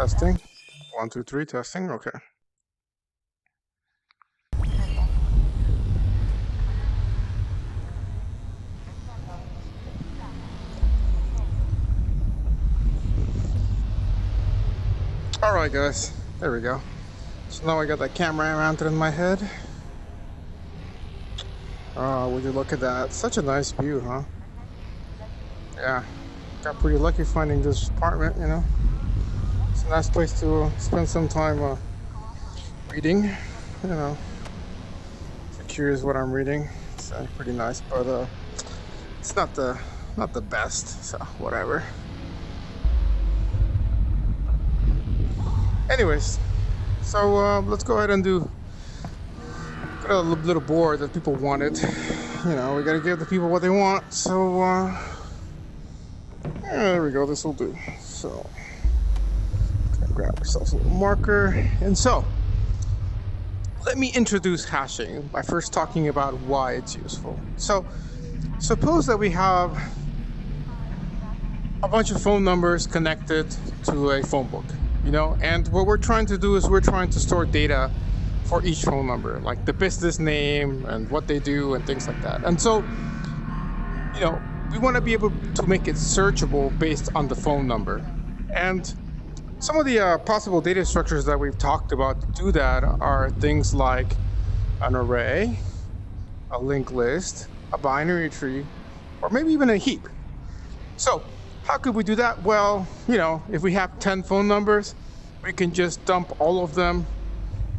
Testing. 1, 2, 3, testing. Okay. All right, guys. There we go. So now I got that camera mounted in my head. Would you look at that? Such a nice view, huh? Yeah. Got pretty lucky finding this apartment, you know. It's a nice place to spend some time reading, you know. If you're curious what I'm reading, it's pretty nice, but it's not the best, so whatever. Anyways, so let's go ahead and got a little board that people wanted. You know, we gotta give the people what they want. So there we go. This will do. So grab ourselves a little marker, and so let me introduce hashing by first talking about why it's useful. So suppose that we have a bunch of phone numbers connected to a phone book, you know, and what we're trying to do is we're trying to store data for each phone number, like the business name and what they do and things like that. And so, you know, we want to be able to make it searchable based on the phone number. And some of the possible data structures that we've talked about to do that are things like an array, a linked list, a binary tree, or maybe even a heap. So how could we do that? Well, you know, if we have 10 phone numbers, we can just dump all of them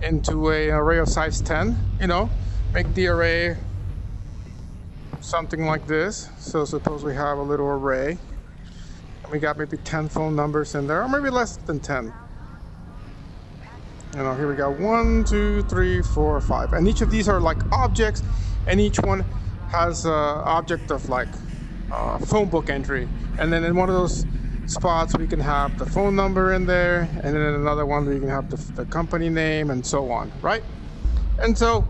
into an array of size 10, you know, make the array something like this. So suppose we have a little array and we got maybe 10 phone numbers in there, or maybe less than 10. You know, here we got 1, 2, 3, 4, 5, and each of these are like objects, and each one has an object of like phone book entry, and then in one of those spots we can have the phone number in there, and then in another one we can have the company name and so on, right? And so,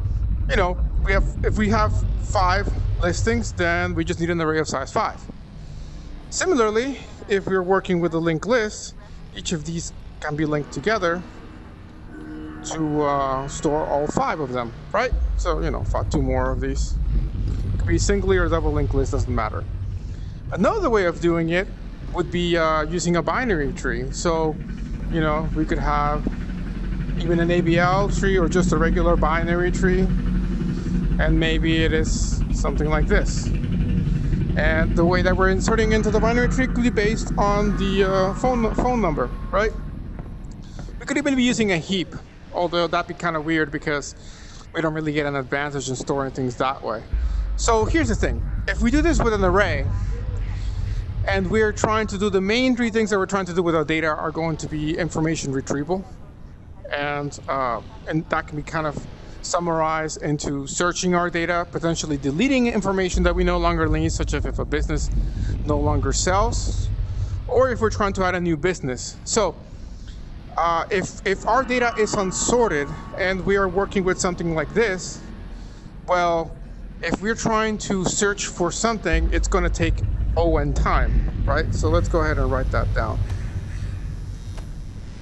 you know, if we have 5 listings, then we just need an array of size 5. Similarly, if we're working with a linked list, each of these can be linked together to store all 5 of them, right? So, you know, 2 more of these. It could be singly or double linked list, doesn't matter. Another way of doing it would be using a binary tree. So, you know, we could have even an ABL tree or just a regular binary tree, and maybe it is something like this. And the way that we're inserting into the binary tree could be based on the phone number, right? We could even be using a heap, although that'd be kind of weird because we don't really get an advantage in storing things that way. So here's the thing: if we do this with an array, and we're trying to do the main 3 things that we're trying to do with our data are going to be information retrieval, and that can be kind of summarized into searching our data, potentially deleting information that we no longer need, such as if a business no longer sells, or if we're trying to add a new business. So if our data is unsorted and we are working with something like this, well, if we're trying to search for something, it's going to take O(n) time, right? So let's go ahead and write that down.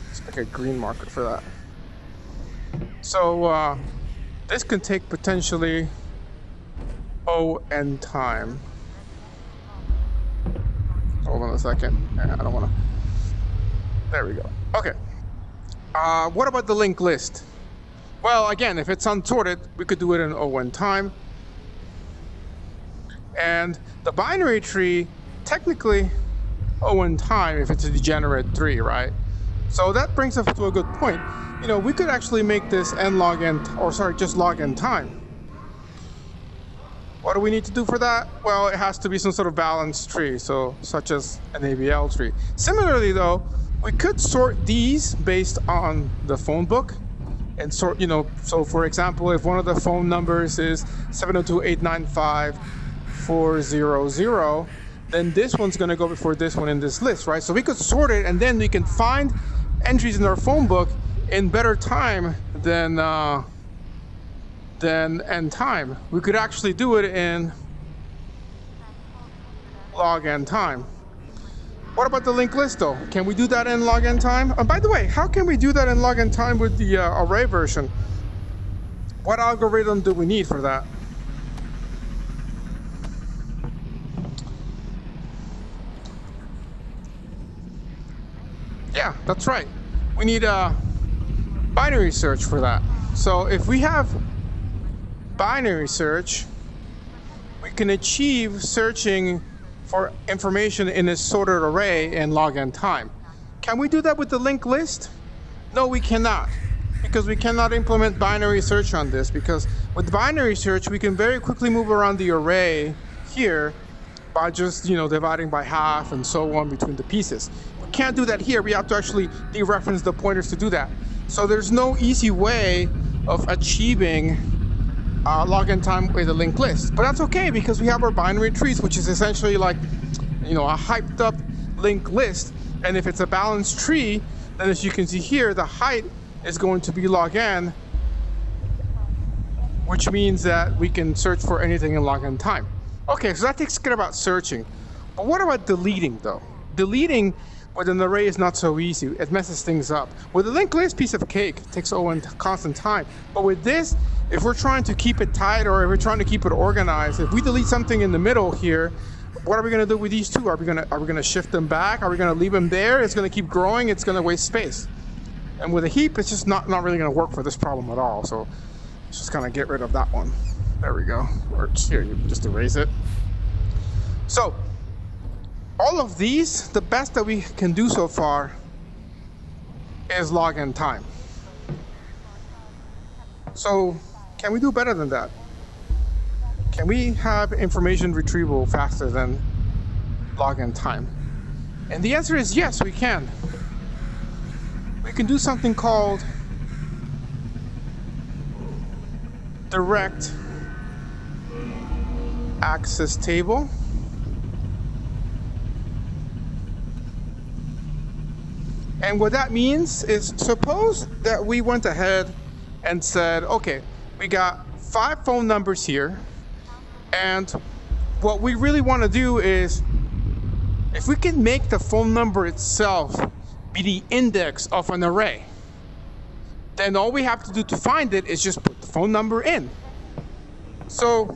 Let's pick a green marker for that. So this can take potentially O(n) time. Hold on a second. I don't want to. There we go. Okay. What about the linked list? Well, again, if it's unsorted, we could do it in O(n) time. And the binary tree, technically O(n) time if it's a degenerate 3, right? So that brings us to a good point. You know, we could actually make this just log n time. What do we need to do for that? Well, it has to be some sort of balanced tree, so such as an ABL tree. Similarly, though, we could sort these based on the phone book and sort, you know, so for example, if one of the phone numbers is 702-895-400, then this one's going to go before this one in this list, right? So we could sort it, and then we can find entries in our phone book in better time than end time. We could actually do it in log n time. What about the linked list though? Can we do that in log n time? By the way, how can we do that in log n time with the array version? What algorithm do we need for that? Yeah, that's right. We need a binary search for that. So if we have binary search, we can achieve searching for information in a sorted array in log n time. Can we do that with the linked list? No, we cannot, because we cannot implement binary search on this, because with binary search, we can very quickly move around the array here by just, dividing by half and so on between the pieces. We can't do that here. We have to actually dereference the pointers to do that. So there's no easy way of achieving log n time with a linked list. But that's okay, because we have our binary trees, which is essentially like, a hyped up linked list. And if it's a balanced tree, then as you can see here, the height is going to be log n, which means that we can search for anything in log n time. Okay, so that takes care about searching. But what about deleting though? Deleting with an array is not so easy. It messes things up. With a linked list, piece of cake, it takes constant time. But with this, if we're trying to keep it tight or if we're trying to keep it organized, if we delete something in the middle here, what are we going to do with these two? Are we going to shift them back? Are we going to leave them there? It's going to keep growing. It's going to waste space. And with a heap, it's just not really going to work for this problem at all. So let's just kind of get rid of that one. There we go. Or here, you just erase it. So all of these, the best that we can do so far is log n time. So can we do better than that? Can we have information retrieval faster than log n time? And the answer is yes, we can. We can do something called direct access table. And what that means is, suppose that we went ahead and said, okay, we got 5 phone numbers here, and what we really want to do is, if we can make the phone number itself be the index of an array, then all we have to do to find it is just put the phone number in. So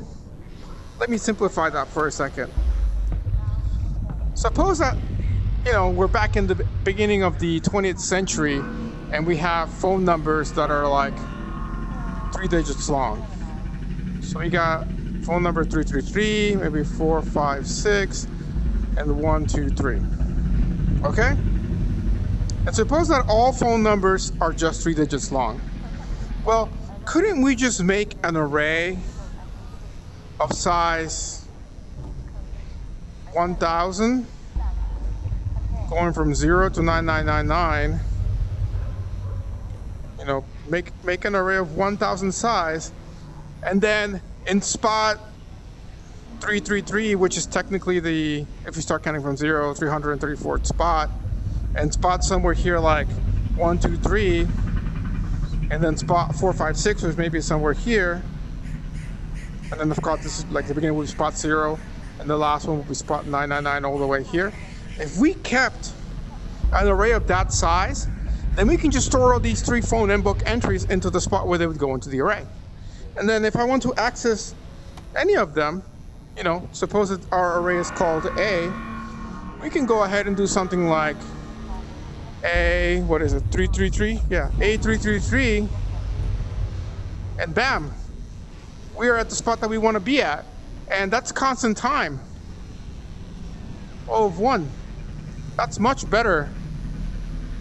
let me simplify that for a second. Suppose that we're back in the beginning of the 20th century and we have phone numbers that are like 3 digits long. So we got phone number 333, maybe 456, and 123. Okay? And suppose that all phone numbers are just 3 digits long. Well, couldn't we just make an array of size 1000? Going from 0 to 9999, make an array of 1000 size, and then in spot 333, which is technically if you start counting from 0, 334th spot, and spot somewhere here like 1, 2, 3, and then spot 4, 5, 6, which maybe somewhere here, and then of course this is like the beginning will be spot 0, and the last one will be spot 999 all the way here. If we kept an array of that size, then we can just store all these 3 phone inbox entries into the spot where they would go into the array. And then if I want to access any of them, suppose that our array is called A, we can go ahead and do something like A, what is it, 333? Yeah, A333, and bam, we are at the spot that we want to be at. And that's constant time of 1. That's much better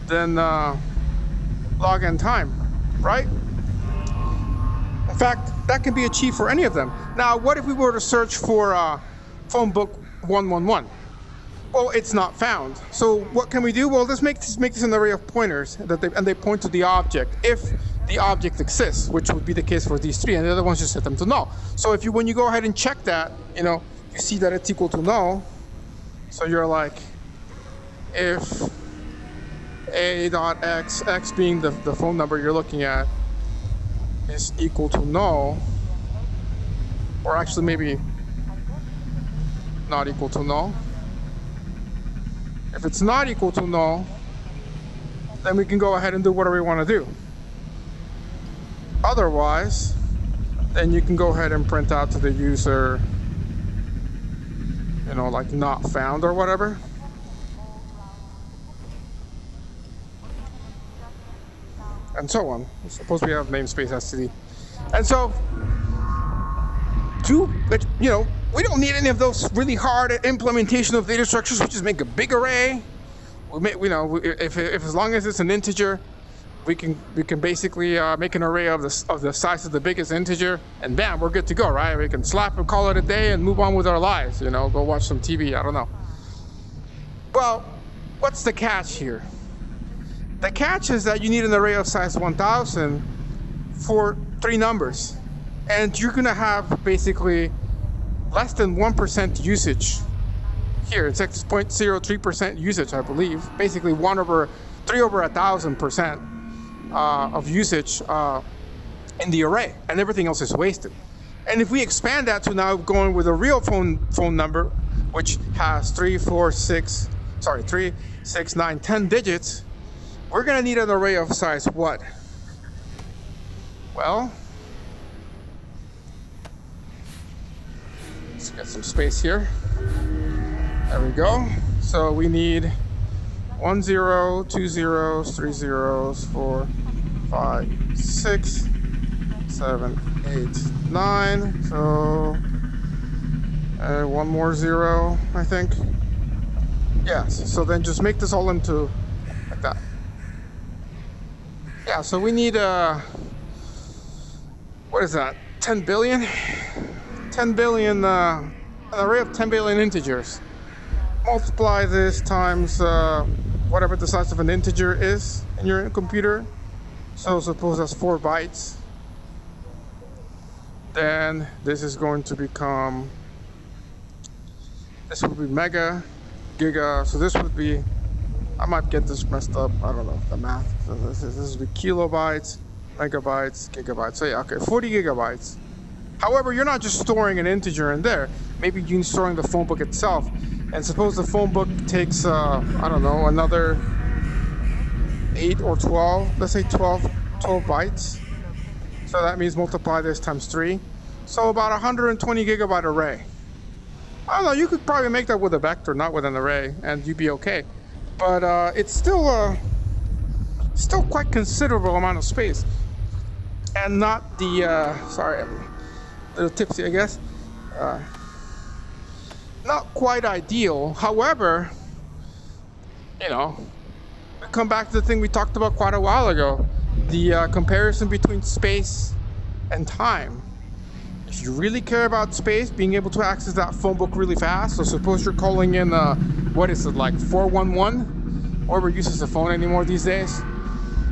than log n time, right? In fact, that can be achieved for any of them. Now, what if we were to search for phone book 111? Well, it's not found. So what can we do? Well, let's make this an array of pointers and they point to the object if the object exists, which would be the case for these 3, and the other ones just set them to null. So when you go ahead and check that, you see that it's equal to null. So you're like, if a.x, x being the phone number you're looking at, is equal to null, or actually maybe not equal to null, If it's not equal to null, then we can go ahead and do whatever we want to do. Otherwise, then you can go ahead and print out to the user, like not found or whatever. And so on. Suppose we have namespace std. And so, we don't need any of those really hard implementation of data structures. We just make a big array. If as long as it's an integer, we can basically make an array of the size of the biggest integer, and bam, we're good to go, right? We can slap and call it a day and move on with our lives. Go watch some TV. I don't know. Well, what's the catch here? The catch is that you need an array of size 1000 for 3 numbers, and you're gonna have basically less than 1% usage. Here, it's 0.03% usage, I believe. Basically 3 over 1,000% of usage in the array, and everything else is wasted. And if we expand that to now going with a real phone number, which has 3, 6, 9, 10 digits, we're gonna need an array of size what? Well, let's get some space here. There we go. So we need 1 0, 2 zeros, 3 zeros, 4, 5, 6, 7, 8, 9. So one more 0, I think. Yes. So then just make this all into like that. Yeah. So we need what is that? 10 billion? 10 billion. An array of 10 billion integers. Multiply this times whatever the size of an integer is in your computer. So suppose that's 4 bytes. Then this is going to become, this would be mega, giga. So this would be, I might get this messed up. I don't know the math. So this would be kilobytes, megabytes, gigabytes. So yeah, okay, 40 gigabytes. However, you're not just storing an integer in there. Maybe you're storing the phone book itself. And suppose the phone book takes, I don't know, another 8 or 12, let's say 12 bytes. So that means multiply this times 3. So about 120 gigabyte array. I don't know, you could probably make that with a vector, not with an array, and you'd be okay. But it's still quite considerable amount of space. And not the, sorry, I'm a little tipsy, I guess. Not quite ideal. However, we come back to the thing we talked about quite a while ago, the comparison between space and time. If you really care about space, being able to access that phone book really fast, so suppose you're calling in, what is it, like 411? Whoever uses a phone anymore these days.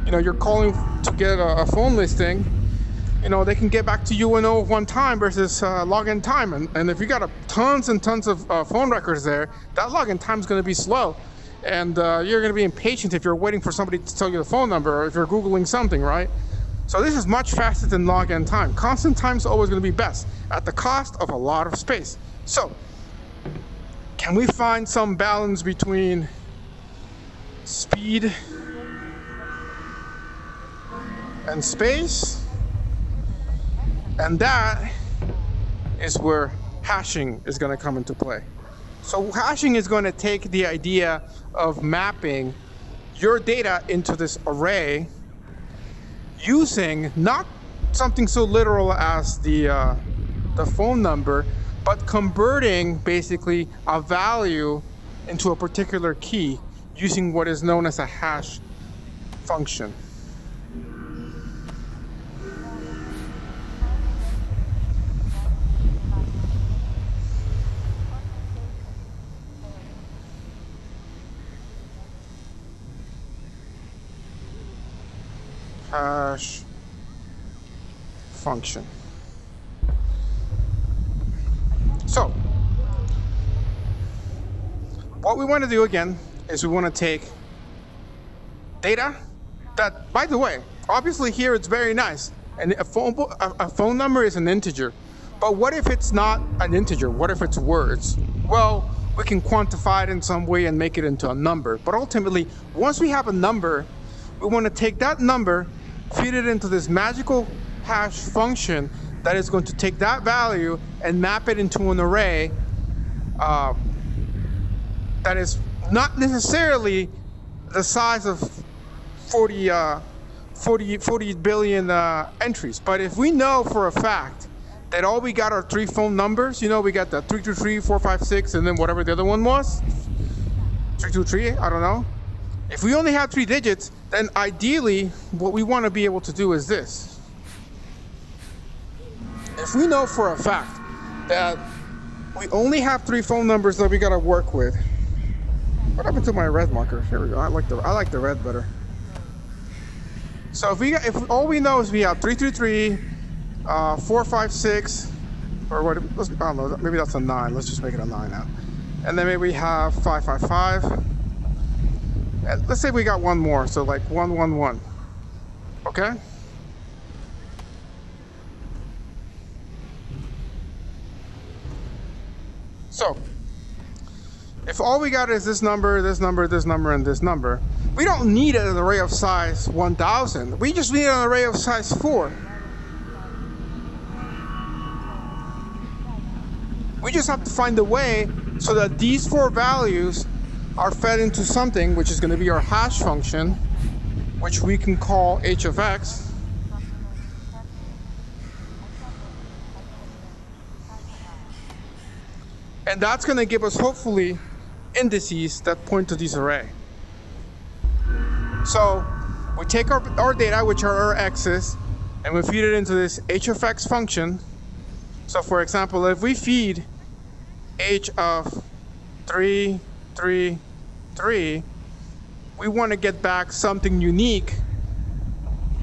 You're calling to get a phone listing. They can get back to you in one time versus login time. And if you got tons and tons of phone records there, that login time is going to be slow. And you're going to be impatient if you're waiting for somebody to tell you the phone number or if you're Googling something, right? So this is much faster than login time. Constant time is always going to be best at the cost of a lot of space. So can we find some balance between speed and space? And that is where hashing is going to come into play. So hashing is going to take the idea of mapping your data into this array using not something so literal as the phone number, but converting basically a value into a particular key using what is known as a hash function. Hash function. So what we want to do again is we want to take data that, by the way, obviously here it's very nice, and a phone number is an integer, but what if it's not an integer? What if it's words? Well, we can quantify it in some way and make it into a number. But ultimately, once we have a number, we want to take that number, feed it into this magical hash function that is going to take that value and map it into an array that is not necessarily the size of 40 billion entries. But if we know for a fact that all we got are 3 phone numbers, you know, we got the 323, 456, and then whatever the other one was, 323, I don't know. If we only have 3 digits, then ideally what we want to be able to do is this. If we know for a fact that we only have 3 phone numbers that we got to work with. What happened to my red marker? Here we go. I like the red better. So if all we know is we have 333, 456, or what? I don't know. Maybe that's a 9. Let's just make it a 9 now. And then maybe we have 555. And let's say we got one more. So like 111. Okay. So, if all we got is this number, this number, this number, and this number, we don't need an array of size 1000. We just need an array of size 4. We just have to find a way so that these 4 values are fed into something, which is going to be our hash function, which we can call h of x. And that's going to give us, hopefully, indices that point to this array. So we take our data, which are our x's, and we feed it into this h of x function. So for example, if we feed h of 3, 3, 3, we want to get back something unique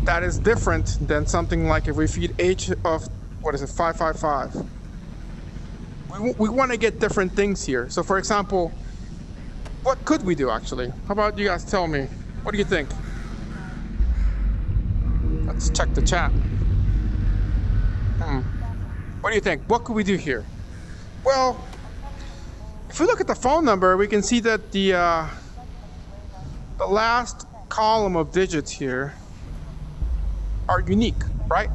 that is different than something like if we feed h of, 555. We want to get different things here. So for example, what could we do actually? How about you guys tell me? What do you think? Let's check the chat. What do you think? What could we do here? Well, if we look at the phone number, we can see that the last column of digits here are unique, right?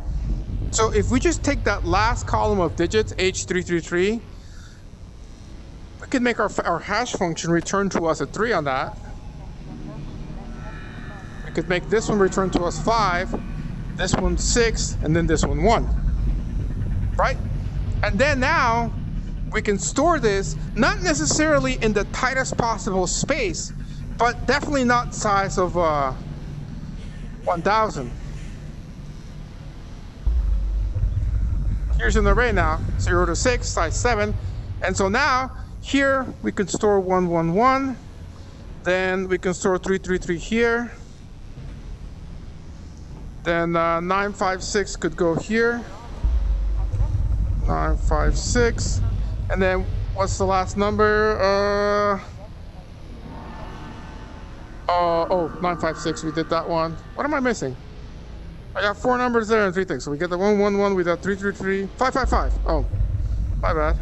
So if we just take that last column of digits, H333, we can make our hash function return to us a 3 on that. We could make this one return to us 5, this one 6, and then this one 1, right? And then now we can store this, not necessarily in the tightest possible space, but definitely not size of 1000. Here's an array now, 0 to 6, size 7. And so now, here we can store 111. Then we can store 333 here. Then 956 could go here. 956. And then what's the last number? 956, we did that one. What am I missing? I got 4 numbers there and 3 things. So we get the 111, we got 333, 555. Oh, my bad.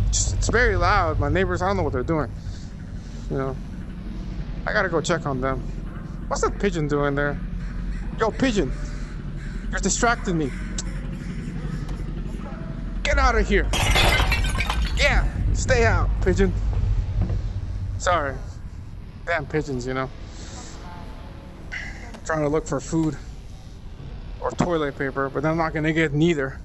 It's very loud. My neighbors, I don't know what they're doing. You know, I gotta go check on them. What's that pigeon doing there? Yo, pigeon, you're distracting me. Get out of here. Yeah, stay out, pigeon. Sorry. Damn pigeons, you know. Trying to look for food or toilet paper, but I'm not gonna get neither.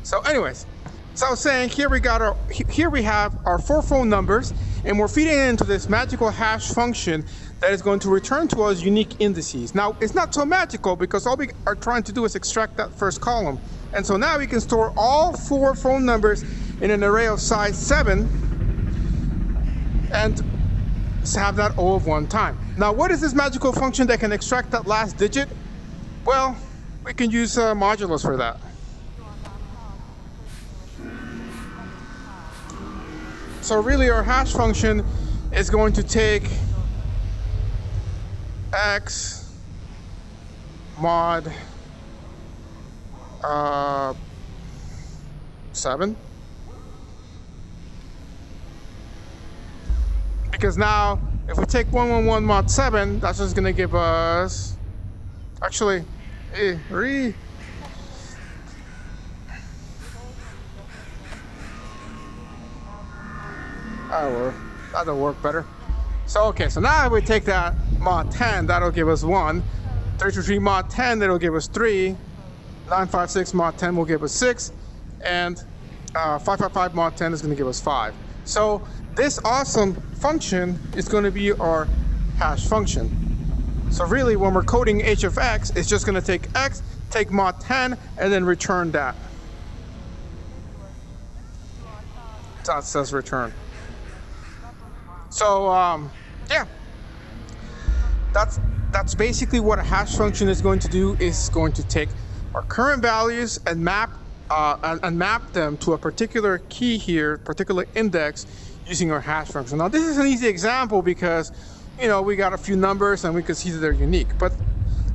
So anyways, so I was saying, here we have our 4 phone numbers, and we're feeding it into this magical hash function that is going to return to us unique indices. Now, it's not so magical because all we are trying to do is extract that first column. And so now we can store all 4 phone numbers in an array of size 7 and have that O of 1 time. Now, what is this magical function that can extract that last digit? Well, we can use modulus for that. So really our hash function is going to take x mod 7 Because now, if we take 111 mod 7, that's just gonna give us, actually, that'll work better. So okay, so now if we take that mod 10, that'll give us 1. 323 mod 10, that'll give us 3. 956 mod 10 will give us 6. And 555 mod 10 is going to give us 5. So this awesome function is going to be our hash function. So really, when we're coding h of x, it's just going to take x, take mod 10, and then return that. That says return. So yeah, that's basically what a hash function is going to do. Is going to take our current values and map them to a particular key here, particular index, using our hash function. Now this is an easy example because, you know, we got a few numbers and we can see that they're unique. But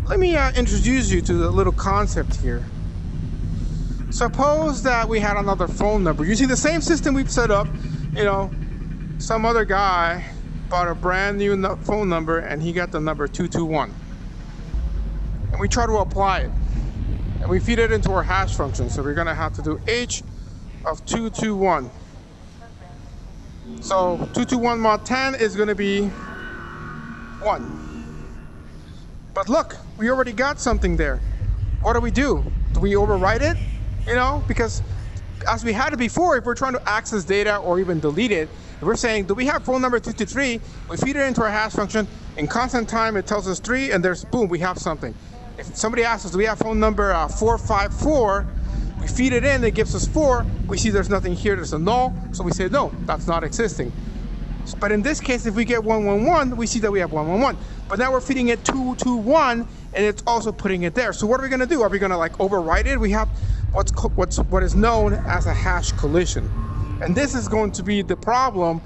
let me introduce you to the little concept here. Suppose that we had another phone number using the same system we've set up. You know, some other guy bought a brand new phone number and he got the number 221. And we try to apply it. And we feed it into our hash function. So we're gonna have to do h of 221. So 221 mod 10 is gonna be 1. But look, we already got something there. What do? Do we overwrite it? You know, because as we had it before, if we're trying to access data or even delete it, if we're saying, do we have phone number 223? We feed it into our hash function. In constant time, it tells us 3, and there's, boom, we have something. If somebody asks us, do we have phone number 454? We feed it in, it gives us 4. We see there's nothing here, there's a null. So we say, no, that's not existing. But in this case, if we get 111, we see that we have 111. But now we're feeding it 221, and it's also putting it there. So what are we gonna do? Are we gonna like overwrite it? We have what is known as a hash collision. And this is going to be the problem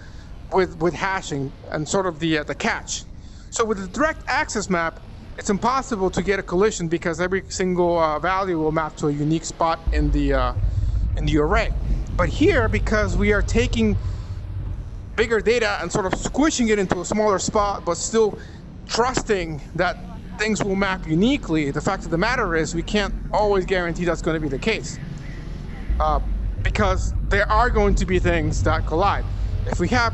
with hashing and sort of the catch. So with the direct access map, it's impossible to get a collision because every single value will map to a unique spot in the array. But here, because we are taking bigger data and sort of squishing it into a smaller spot, but still trusting that things will map uniquely, the fact of the matter is we can't always guarantee that's going to be the case. Because there are going to be things that collide. If we have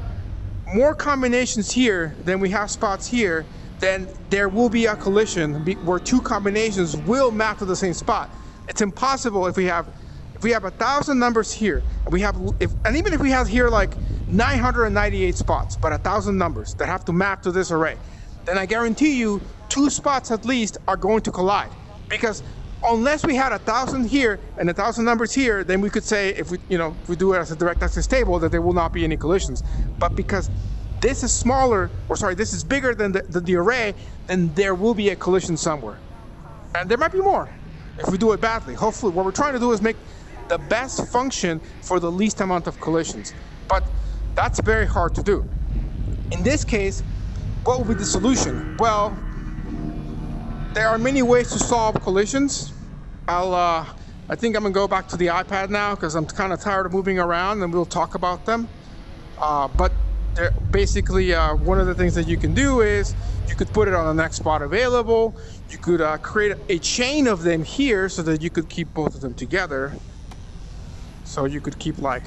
more combinations here than we have spots here, then there will be a collision where two combinations will map to the same spot. It's impossible if we have 1,000 numbers here, and even if we have here like 998 spots, but 1,000 numbers that have to map to this array, then I guarantee you 2 spots at least are going to collide. Because unless we had 1,000 here and 1,000 numbers here, then we could say, if we do it as a direct access table, that there will not be any collisions. But because this is smaller, this is bigger than the array, then there will be a collision somewhere. And there might be more if we do it badly. Hopefully, what we're trying to do is make the best function for the least amount of collisions. But that's very hard to do. In this case, what will be the solution? Well, there are many ways to solve collisions. I think I'm gonna go back to the iPad now because I'm kind of tired of moving around, and we'll talk about them. But basically, one of the things that you can do is you could put it on the next spot available. You could create a chain of them here so that you could keep both of them together. So you could keep like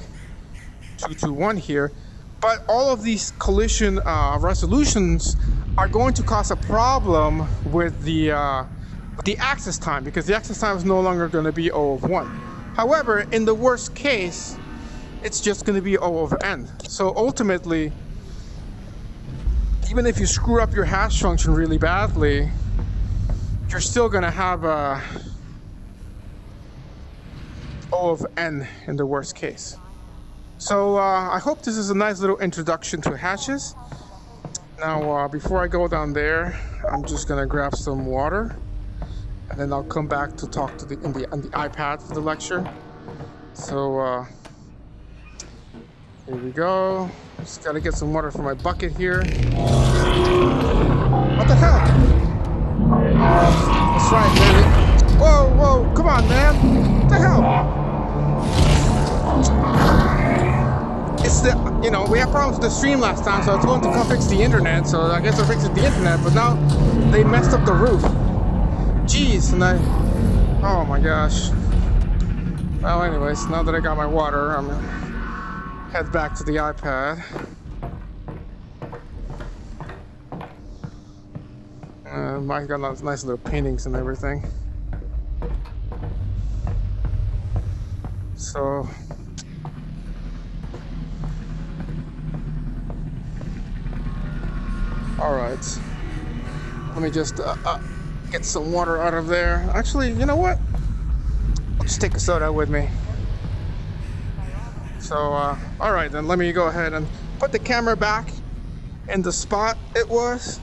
221 here. But all of these collision resolutions are going to cause a problem with the access time, because the access time is no longer going to be O of 1. However, in the worst case, it's just going to be O over n. So ultimately, even if you screw up your hash function really badly, you're still going to have a O of n in the worst case. So I hope this is a nice little introduction to hashes. Now, before I go down there, I'm just gonna grab some water, and then I'll come back to talk to on the iPad for the lecture. So here we go. Just gotta get some water from my bucket here. What the hell? That's right, baby. Whoa, come on, man. What the hell? It's we have problems with the stream last time, so I told them to come fix the internet. So I guess they're fixing the internet, but now they messed up the roof. Jeez, and oh my gosh. Well, anyways, now that I got my water, I'm gonna head back to the iPad. Mine got nice little paintings and everything. So, all right. Let me just get some water out of there. Actually, you know what? I'll just take a soda with me. So, all right, then let me go ahead and put the camera back in the spot it was.